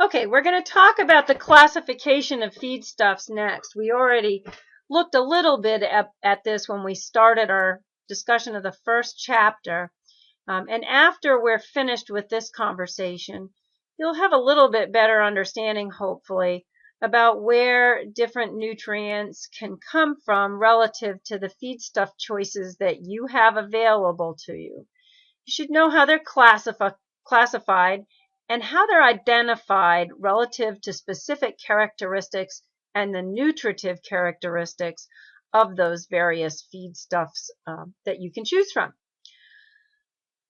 Okay, we're going to talk about the classification of feedstuffs next. We already looked a little bit at this when we started our discussion of the first chapter. And after we're finished with this conversation, you'll have a little bit better understanding, hopefully, about where different nutrients can come from relative to the feedstuff choices that you have available to you. You should know how they're classified and how they're identified relative to specific characteristics and the nutritive characteristics of those various feedstuffs that you can choose from.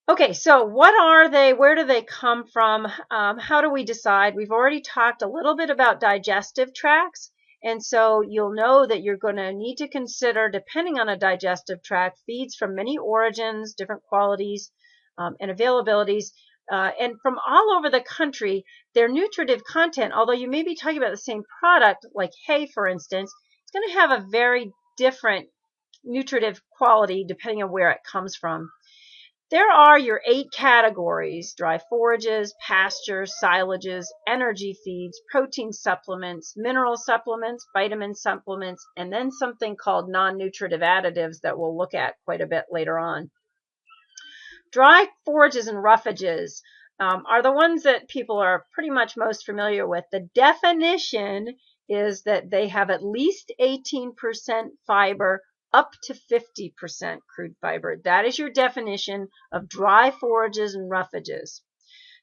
Okay, so what are they? Where do they come from? How do we decide? We've already talked a little bit about digestive tracts, and so you'll know that you're going to need to consider, depending on a digestive tract, feeds from many origins, different qualities, and availabilities, and from all over the country. Their nutritive content, although you may be talking about the same product, like hay, for instance, it's going to have a very different nutritive quality depending on where it comes from. There are your 8 categories: dry forages, pastures, silages, energy feeds, protein supplements, mineral supplements, vitamin supplements, and then something called non-nutritive additives that we'll look at quite a bit later on. Dry forages and roughages are the ones that people are pretty much most familiar with. The definition is that they have at least 18% fiber, up to 50% crude fiber. That is your definition of dry forages and roughages.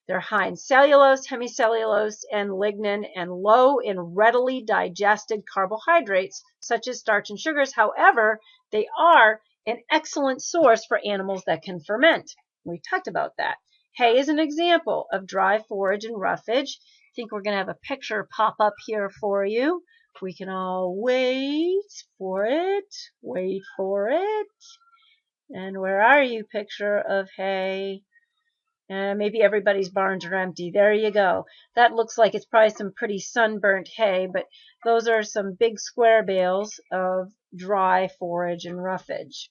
They're high in cellulose, hemicellulose, and lignin, and low in readily digested carbohydrates, such as starch and sugars. However, they are an excellent source for animals that can ferment. We've talked about that. Hay is an example of dry forage and roughage. I think we're going to have a picture pop up here for you. We can all wait for it. Wait for it. And where are you, picture of hay? Maybe everybody's barns are empty. There you go. That looks like it's probably some pretty sunburnt hay, but those are some big square bales of dry forage and roughage.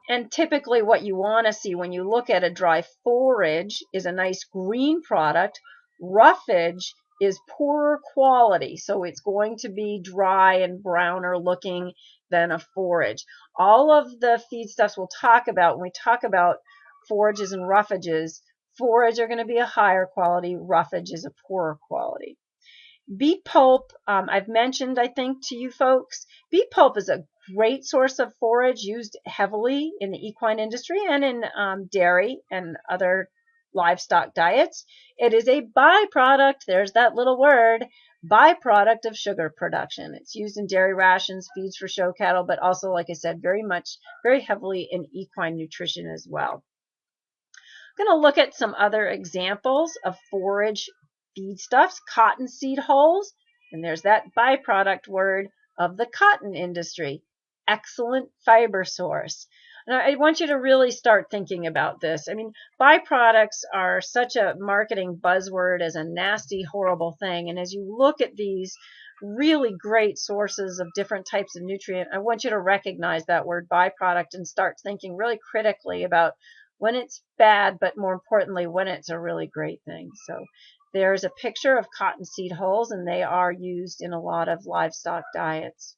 And typically what you want to see when you look at a dry forage is a nice green product. Roughage is poorer quality, so it's going to be dry and browner looking than a forage. All of the feedstuffs we'll talk about when we talk about forages and roughages, forage are going to be a higher quality, roughage is a poorer quality. Beet pulp, I've mentioned, I think, to you folks. Beet pulp is a great source of forage used heavily in the equine industry and in dairy and other livestock diets. It is a byproduct, there's that little word, byproduct of sugar production. It's used in dairy rations, feeds for show cattle, but also, like I said, very heavily in equine nutrition as well. I'm going to look at some other examples of forage feedstuffs. Cottonseed hulls, and there's that byproduct word of the cotton industry. Excellent fiber source. And I want you to really start thinking about this. I mean, byproducts are such a marketing buzzword as a nasty, horrible thing. And as you look at these really great sources of different types of nutrient, I want you to recognize that word byproduct and start thinking really critically about when it's bad, but more importantly, when it's a really great thing. So there's a picture of cottonseed hulls, and they are used in a lot of livestock diets.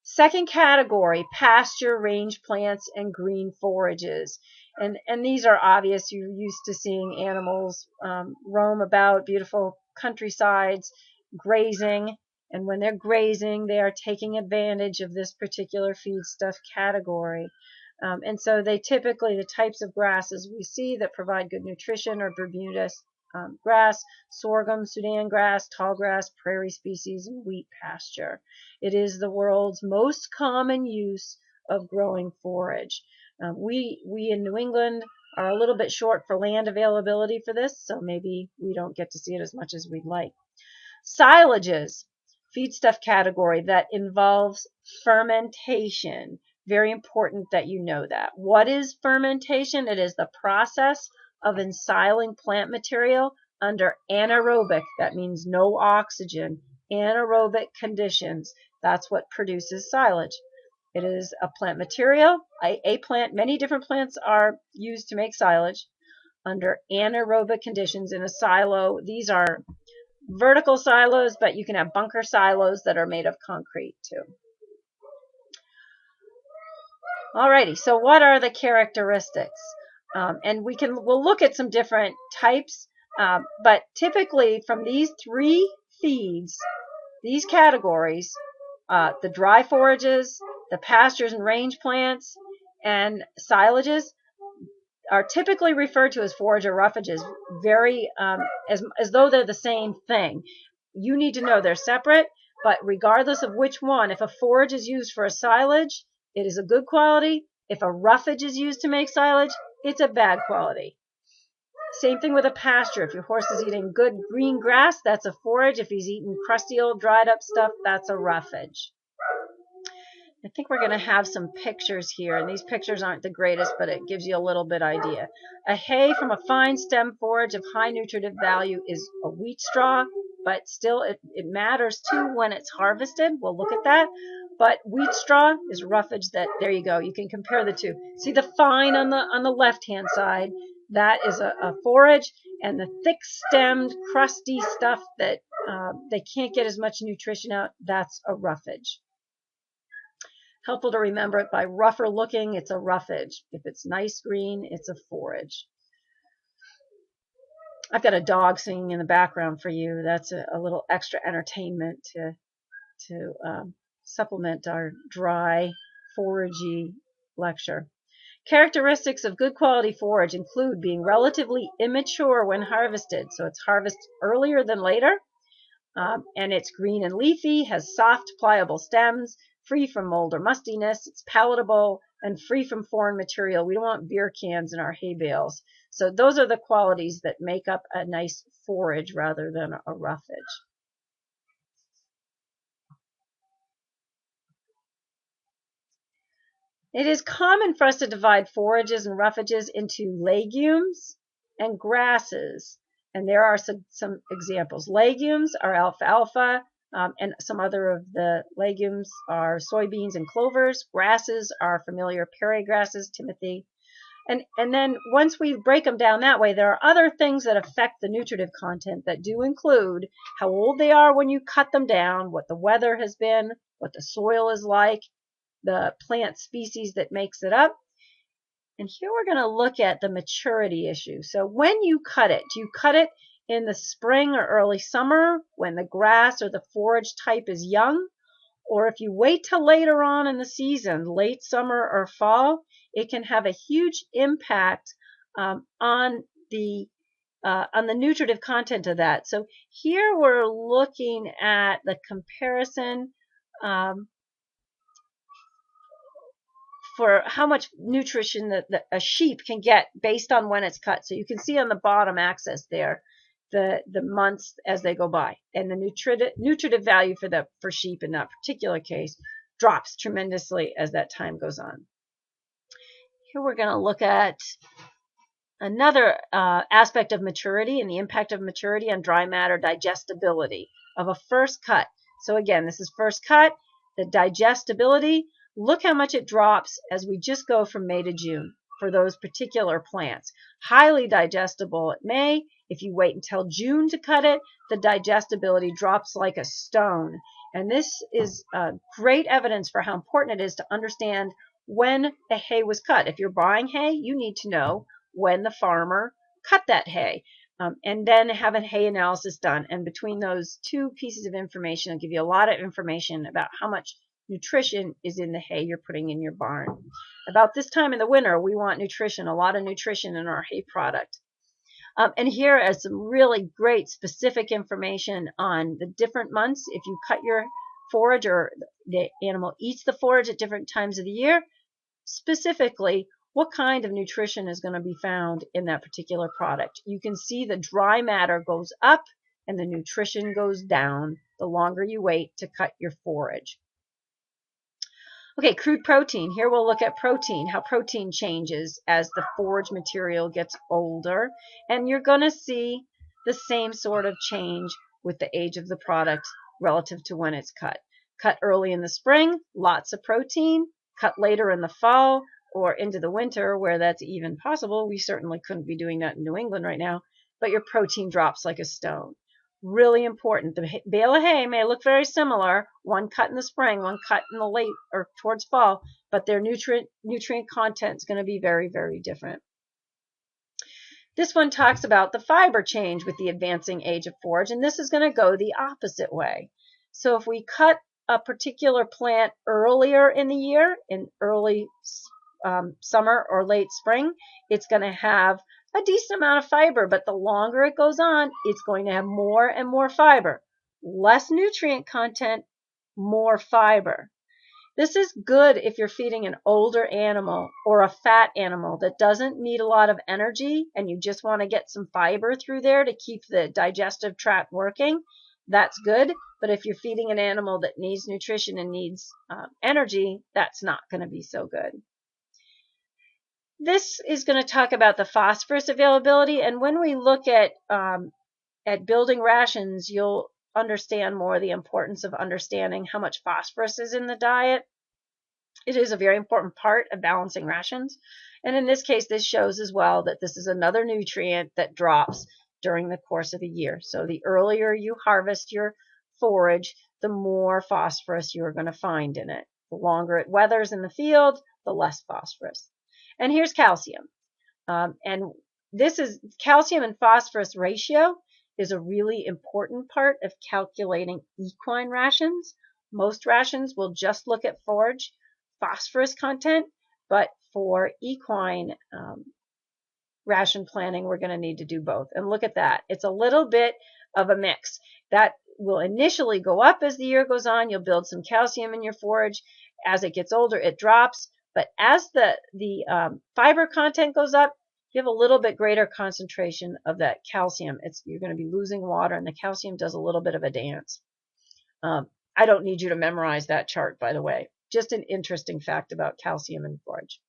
Second category, pasture range plants and green forages. And these are obvious. You're used to seeing animals roam about beautiful countrysides, grazing. And when they're grazing, they are taking advantage of this particular feedstuff category. And so they typically, the types of grasses we see that provide good nutrition are Bermuda grass, sorghum, Sudan grass, tall grass, prairie species, and wheat pasture. It is the world's most common use of growing forage. We in New England are a little bit short for land availability for this, so maybe we don't get to see it as much as we'd like. Silages, feedstuff category that involves fermentation. Very important that you know that. What is fermentation? It is the process of ensiling plant material under anaerobic, that means no oxygen, anaerobic conditions. That's what produces silage. It is a plant material, a plant, many different plants are used to make silage. under anaerobic conditions in a silo. These are vertical silos, but you can have bunker silos that are made of concrete too. Alrighty, so what are the characteristics? And we'll look at some different types, but typically from these three feeds, these categories, the dry forages, the pastures and range plants, and silages are typically referred to as forage or roughages, very as though they're the same thing. You need to know they're separate, but regardless of which one, if a forage is used for a silage, it is a good quality. If a roughage is used to make silage, it's a bad quality. Same thing with a pasture. If your horse is eating good green grass, that's a forage. If he's eating crusty old dried up stuff, that's a roughage. I think we're going to have some pictures here, and these pictures aren't the greatest, but it gives you a little bit idea. A hay from a fine stem forage of high nutritive value is a wheat straw, but still it matters too when it's harvested. We'll look at that. But wheat straw is roughage. That there you go. You can compare the two. See the fine on the left-hand side? That is a forage, and the thick-stemmed, crusty stuff that they can't get as much nutrition out, that's a roughage. Helpful to remember it. By rougher looking, it's a roughage. If it's nice green, it's a forage. I've got a dog singing in the background for you. That's a little extra entertainment to supplement our dry, foragey lecture. Characteristics of good quality forage include being relatively immature when harvested, so it's harvested earlier than later, and it's green and leafy, has soft, pliable stems, free from mold or mustiness, it's palatable, and free from foreign material. We don't want beer cans in our hay bales. So those are the qualities that make up a nice forage rather than a roughage. It is common for us to divide forages and roughages into legumes and grasses. And there are some examples. Legumes are alfalfa, and some other of the legumes are soybeans and clovers. Grasses are familiar prairie grasses, timothy. And then once we break them down that way, there are other things that affect the nutritive content that do include how old they are when you cut them down, what the weather has been, what the soil is like, the plant species that makes it up. And here we're going to look at the maturity issue. So when you cut it, do you cut it in the spring or early summer when the grass or the forage type is young? Or if you wait till later on in the season, late summer or fall, it can have a huge impact on the nutritive content of that. So here we're looking at the comparison for how much nutrition that a sheep can get based on when it's cut. So you can see on the bottom axis there the months as they go by, and the nutritive value for sheep in that particular case drops tremendously as that time goes on. Here we're going to look at another aspect of maturity and the impact of maturity on dry matter digestibility of a first cut. So again, this is first cut, the digestibility. Look how much it drops as we just go from May to June for those particular plants. Highly digestible at May. If you wait until June to cut it, the digestibility drops like a stone. And this is great evidence for how important it is to understand when the hay was cut. If you're buying hay, you need to know when the farmer cut that hay. And then have a hay analysis done. And between those two pieces of information, it'll give you a lot of information about how much nutrition is in the hay you're putting in your barn. About this time in the winter, we want nutrition, a lot of nutrition in our hay product. And here is some really great specific information on the different months. If you cut your forage or the animal eats the forage at different times of the year, specifically what kind of nutrition is going to be found in that particular product. You can see the dry matter goes up and the nutrition goes down the longer you wait to cut your forage. Okay, crude protein. Here we'll look at protein, how protein changes as the forage material gets older. And you're going to see the same sort of change with the age of the product relative to when it's cut. Cut early in the spring, lots of protein. Cut later in the fall or into the winter where that's even possible. We certainly couldn't be doing that in New England right now, but your protein drops like a stone. Really important. The bale of hay may look very similar, one cut in the spring, one cut in the late or towards fall, but their nutrient content is going to be very, very different. This one talks about the fiber change with the advancing age of forage, and this is going to go the opposite way. So if we cut a particular plant earlier in the year, in early summer or late spring, it's going to have a decent amount of fiber, but the longer it goes on, it's going to have more and more fiber. Less nutrient content, more fiber. This is good if you're feeding an older animal or a fat animal that doesn't need a lot of energy and you just want to get some fiber through there to keep the digestive tract working. That's good. But if you're feeding an animal that needs nutrition and needs energy, that's not going to be so good. This is going to talk about the phosphorus availability. And when we look at building rations, you'll understand more the importance of understanding how much phosphorus is in the diet. It is a very important part of balancing rations. And in this case, this shows as well that this is another nutrient that drops during the course of a year. So the earlier you harvest your forage, the more phosphorus you're going to find in it. The longer it weathers in the field, the less phosphorus. And here's calcium. And this is calcium and phosphorus ratio is a really important part of calculating equine rations. Most rations will just look at forage phosphorus content, but for equine ration planning, we're going to need to do both. And look at that. It's a little bit of a mix. That will initially go up as the year goes on. You'll build some calcium in your forage. As it gets older, it drops. But as the fiber content goes up, you have a little bit greater concentration of that calcium. You're going to be losing water, and the calcium does a little bit of a dance. I don't need you to memorize that chart, by the way. Just an interesting fact about calcium in forage.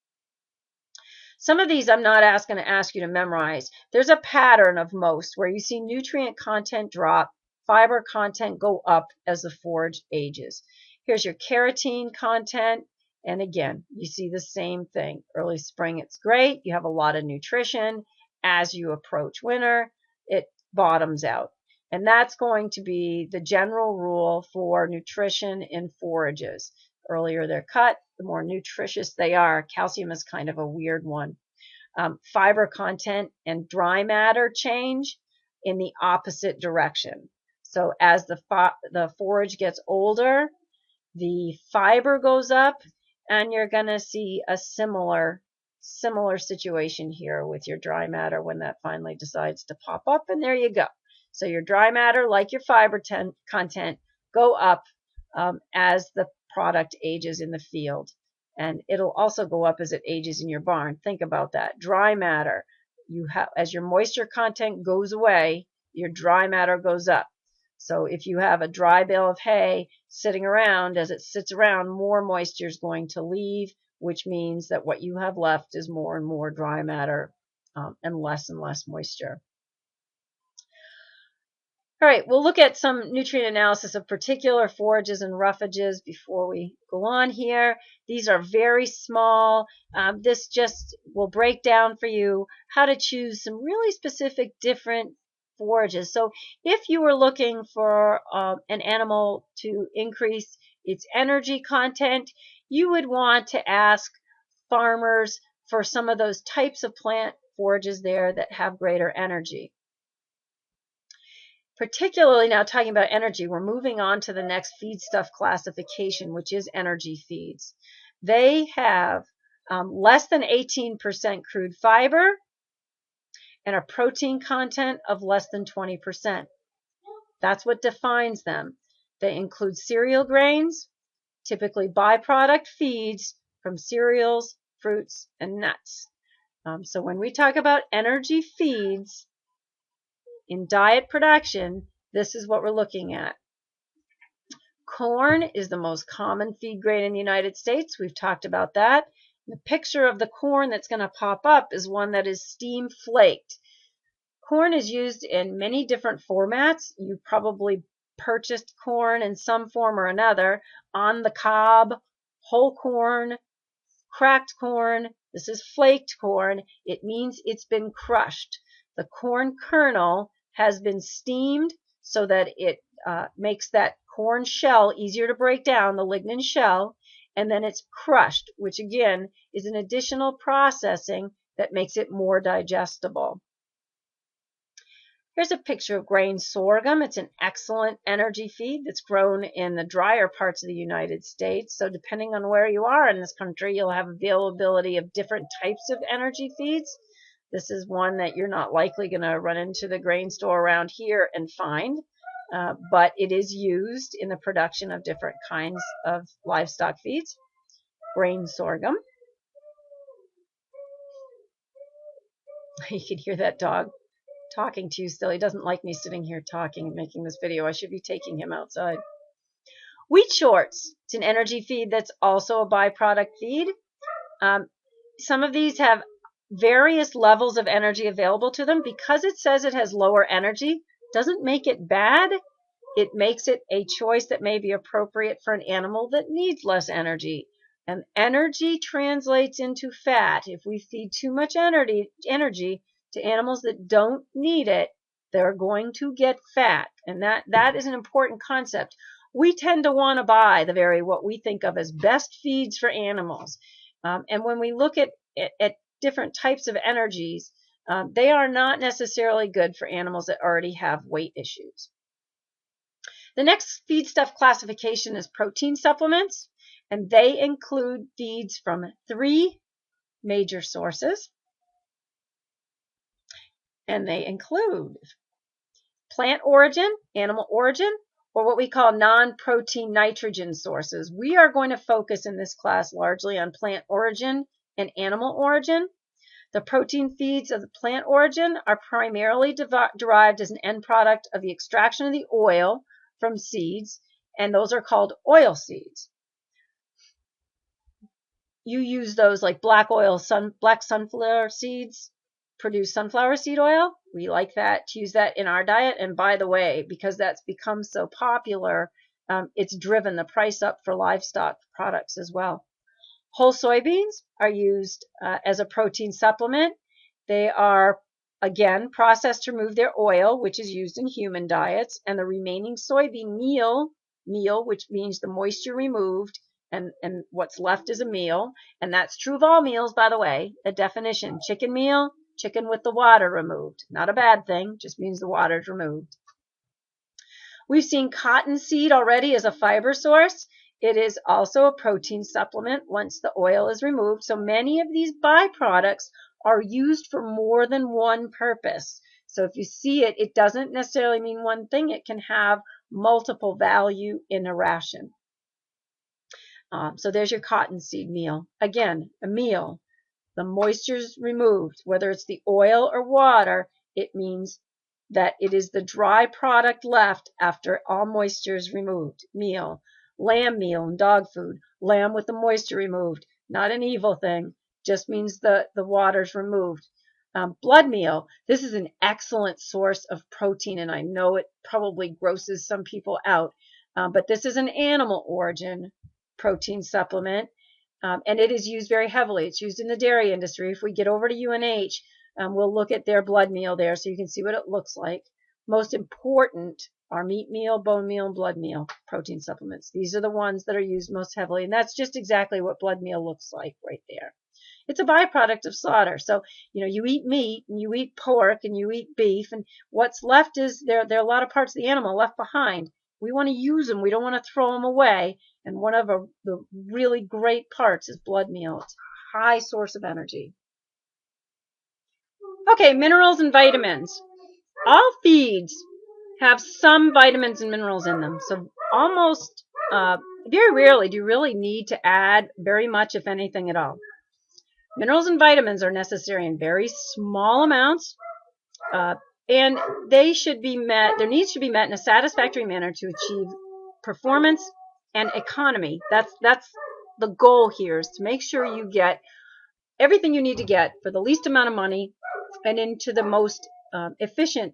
Some of these I'm not going to ask you to memorize. There's a pattern of most where you see nutrient content drop, fiber content go up as the forage ages. Here's your carotene content. And again, you see the same thing. Early spring, it's great. You have a lot of nutrition. As you approach winter, it bottoms out. And that's going to be the general rule for nutrition in forages. Earlier they're cut, the more nutritious they are. Calcium is kind of a weird one. Fiber content and dry matter change in the opposite direction. So as the forage gets older, the fiber goes up, and you're going to see a similar situation here with your dry matter when that finally decides to pop up, and there you go. So your dry matter, like your fiber content, go up as the product ages in the field. And it'll also go up as it ages in your barn. Think about that. Dry matter, as your moisture content goes away, your dry matter goes up. So if you have a dry bale of hay sitting around, as it sits around, more moisture is going to leave, which means that what you have left is more and more dry matter and less moisture. All right, we'll look at some nutrient analysis of particular forages and roughages before we go on here. These are very small. This just will break down for you how to choose some really specific different forages. So if you were looking for an animal to increase its energy content, you would want to ask farmers for some of those types of plant forages there that have greater energy. Particularly now talking about energy, we're moving on to the next feedstuff classification, which is energy feeds. They have less than 18% crude fiber and a protein content of less than 20%. That's what defines them. They include cereal grains, typically byproduct feeds from cereals, fruits, and nuts. So when we talk about energy feeds, in diet production, this is what we're looking at. Corn is the most common feed grain in the United States. We've talked about that. The picture of the corn that's going to pop up is one that is steam flaked. Corn is used in many different formats. You probably purchased corn in some form or another, on the cob, whole corn, cracked corn. This is flaked corn. It means it's been crushed. The corn kernel has been steamed so that it makes that corn shell easier to break down, the lignin shell, and then it's crushed, which again is an additional processing that makes it more digestible. Here's a picture of grain sorghum. It's an excellent energy feed that's grown in the drier parts of the United States. So depending on where you are in this country, you'll have availability of different types of energy feeds. This is one that you're not likely going to run into the grain store around here and find, but it is used in the production of different kinds of livestock feeds. Grain sorghum. You can hear that dog talking to you still. He doesn't like me sitting here talking and making this video. I should be taking him outside. Wheat shorts. It's an energy feed that's also a byproduct feed. Some of these have various levels of energy available to them. Because it says it has lower energy, doesn't make it bad. It makes it a choice that may be appropriate for an animal that needs less energy. And energy translates into fat. If we feed too much energy to animals that don't need it, they're going to get fat. And that is an important concept. We tend to want to buy what we think of as best feeds for animals. And when we look at different types of energies, they are not necessarily good for animals that already have weight issues. The next feedstuff classification is protein supplements, and they include feeds from 3 major sources. And they include plant origin, animal origin, or what we call non-protein nitrogen sources. We are going to focus in this class largely on plant origin and animal origin. The protein feeds of the plant origin are primarily derived as an end product of the extraction of the oil from seeds, and those are called oil seeds. You use those like black sunflower seeds produce sunflower seed oil. We like that, to use that in our diet. And by the way, because that's become so popular, it's driven the price up for livestock products as well. Whole soybeans are used as a protein supplement. They are, again, processed to remove their oil, which is used in human diets, and the remaining soybean meal, which means the moisture removed, and what's left is a meal. And that's true of all meals, by the way. A definition: chicken meal, chicken with the water removed. Not a bad thing, just means the water's removed. We've seen cottonseed already as a fiber source. It is also a protein supplement once the oil is removed. So many of these byproducts are used for more than one purpose. So if you see it, it doesn't necessarily mean one thing. It can have multiple value in a ration. So there's your cottonseed meal. Again, a meal. The moisture's removed, whether it's the oil or water, it means that it is the dry product left after all moisture is removed. Meal. Lamb meal and dog food. Lamb with the moisture removed. Not an evil thing. Just means the water's removed. Blood meal. This is an excellent source of protein, and I know it probably grosses some people out, but this is an animal origin protein supplement, and it is used very heavily. It's used in the dairy industry. If we get over to UNH, we'll look at their blood meal there so you can see what it looks like. Most important are meat meal, bone meal, and blood meal protein supplements. These are the ones that are used most heavily, and that's just exactly what blood meal looks like right there. It's a byproduct of slaughter. So, you eat meat, and you eat pork, and you eat beef, and what's left is there are a lot of parts of the animal left behind. We want to use them. We don't want to throw them away. And one of the really great parts is blood meal. It's a high source of energy. Okay, minerals and vitamins. All feeds have some vitamins and minerals in them. So almost very rarely do you really need to add very much, if anything at all. Minerals and vitamins are necessary in very small amounts, and they should be met, their needs should be met in a satisfactory manner to achieve performance and economy. That's the goal here, is to make sure you get everything you need to get for the least amount of money and into the most efficient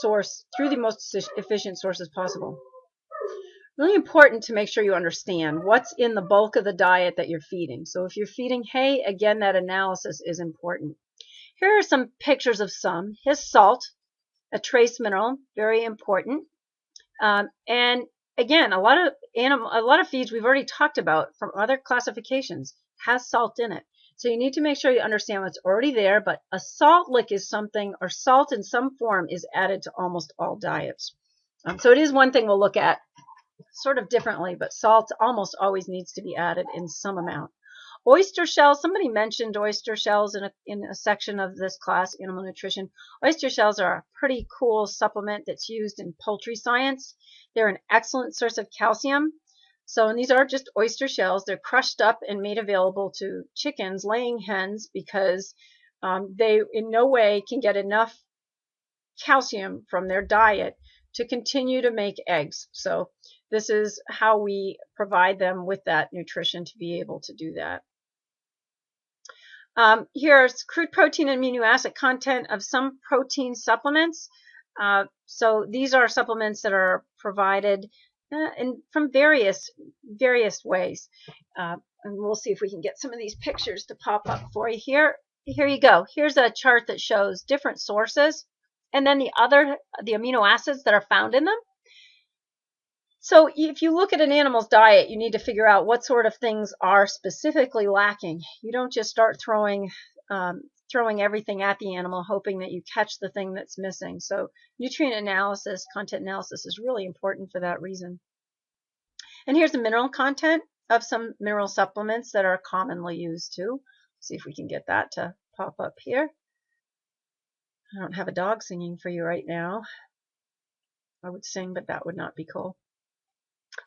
source, through the most efficient sources possible. Really important to make sure you understand what's in the bulk of the diet that you're feeding. So if you're feeding hay, again, that analysis is important. Here are some pictures of some. Here's salt, a trace mineral, very important. And again, a lot of feeds we've already talked about from other classifications has salt in it. So you need to make sure you understand what's already there, but a salt lick is something, or salt in some form is added to almost all diets. So it is one thing we'll look at sort of differently, but salt almost always needs to be added in some amount. Oyster shells, somebody mentioned oyster shells in a section of this class, Animal Nutrition. Oyster shells are a pretty cool supplement that's used in poultry science. They're an excellent source of calcium. So, and these are just oyster shells. They're crushed up and made available to chickens, laying hens, because they in no way can get enough calcium from their diet to continue to make eggs. So this is how we provide them with that nutrition to be able to do that. Here's crude protein and amino acid content of some protein supplements. So these are supplements that are provided from various ways. And we'll see if we can get some of these pictures to pop up for you here. Here you go. Here's a chart that shows different sources and then the amino acids that are found in them. So if you look at an animal's diet, you need to figure out what sort of things are specifically lacking. You don't just start throwing everything at the animal hoping that you catch the thing that's missing. So nutrient analysis, content analysis is really important for that reason. And here's the mineral content of some mineral supplements that are commonly used too. See if we can get that to pop up here. I don't have a dog singing for you right now. I would sing, but that would not be cool.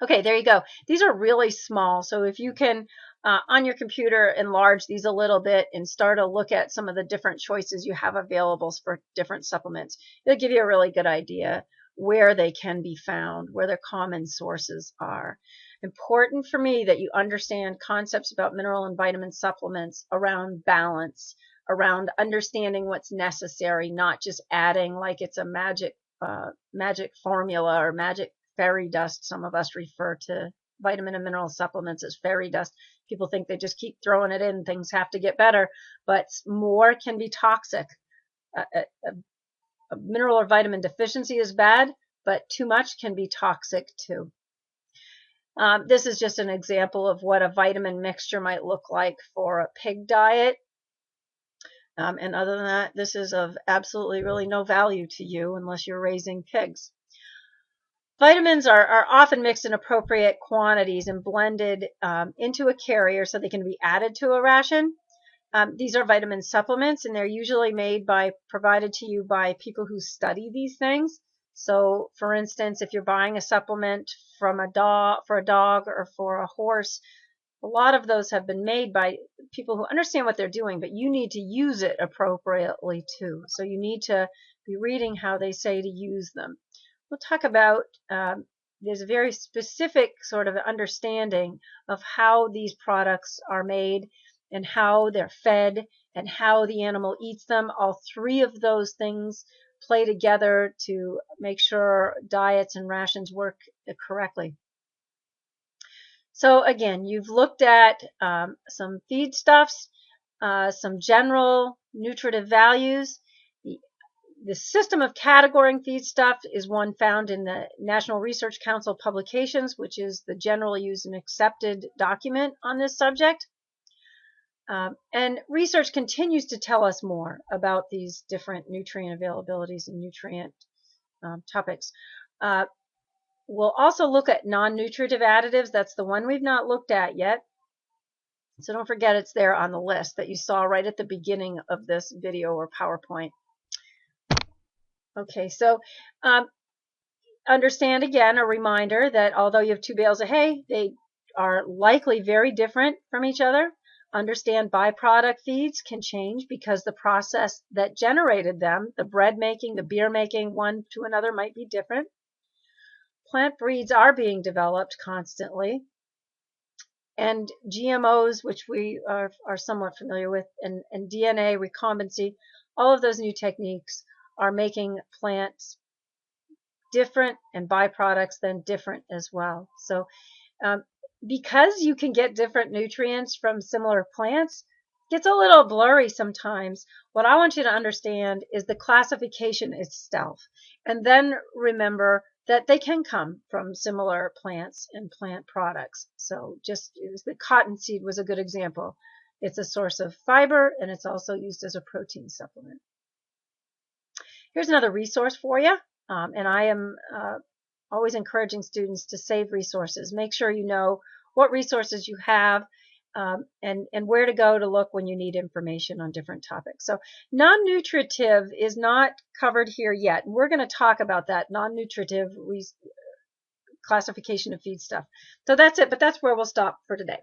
Okay, there you go. These are really small. So if you can, on your computer, enlarge these a little bit and start to look at some of the different choices you have available for different supplements, it'll give you a really good idea where they can be found, where their common sources are. Important for me that you understand concepts about mineral and vitamin supplements around balance, around understanding what's necessary, not just adding like it's a magic formula or magic fairy dust. Some of us refer to vitamin and mineral supplements as fairy dust. People think they just keep throwing it in, things have to get better, but more can be toxic. A mineral or vitamin deficiency is bad, but too much can be toxic too. This is just an example of what a vitamin mixture might look like for a pig diet. And other than that, this is of absolutely really no value to you unless you're raising pigs. Vitamins are often mixed in appropriate quantities and blended into a carrier so they can be added to a ration. These are vitamin supplements, and they're usually provided to you by people who study these things. So, for instance, if you're buying a supplement for a dog or for a horse, a lot of those have been made by people who understand what they're doing, but you need to use it appropriately too. So you need to be reading how they say to use them. We'll talk about, there's a very specific sort of understanding of how these products are made and how they're fed and how the animal eats them. All three of those things play together to make sure diets and rations work correctly. So again, you've looked at some feedstuffs, some general nutritive values. The system of categorizing feedstuff is one found in the National Research Council publications, which is the generally used and accepted document on this subject. And research continues to tell us more about these different nutrient availabilities and nutrient topics. We'll also look at non-nutritive additives. That's the one we've not looked at yet. So don't forget it's there on the list that you saw right at the beginning of this video or PowerPoint. Okay, so understand again, a reminder that although you have two bales of hay, they are likely very different from each other. Understand byproduct feeds can change because the process that generated them, the bread making, the beer making, one to another might be different. Plant breeds are being developed constantly. And GMOs, which we are somewhat familiar with, and DNA recombency, all of those new techniques are making plants different, and byproducts then different as well. So because you can get different nutrients from similar plants, it gets a little blurry sometimes. What I want you to understand is the classification itself. And then remember that they can come from similar plants and plant products. So just the cottonseed was a good example. It's a source of fiber, and it's also used as a protein supplement. Here's another resource for you, and I am always encouraging students to save resources. Make sure you know what resources you have and where to go to look when you need information on different topics. So non-nutritive is not covered here yet. We're going to talk about that non-nutritive classification of feedstuff. So that's it, but that's where we'll stop for today.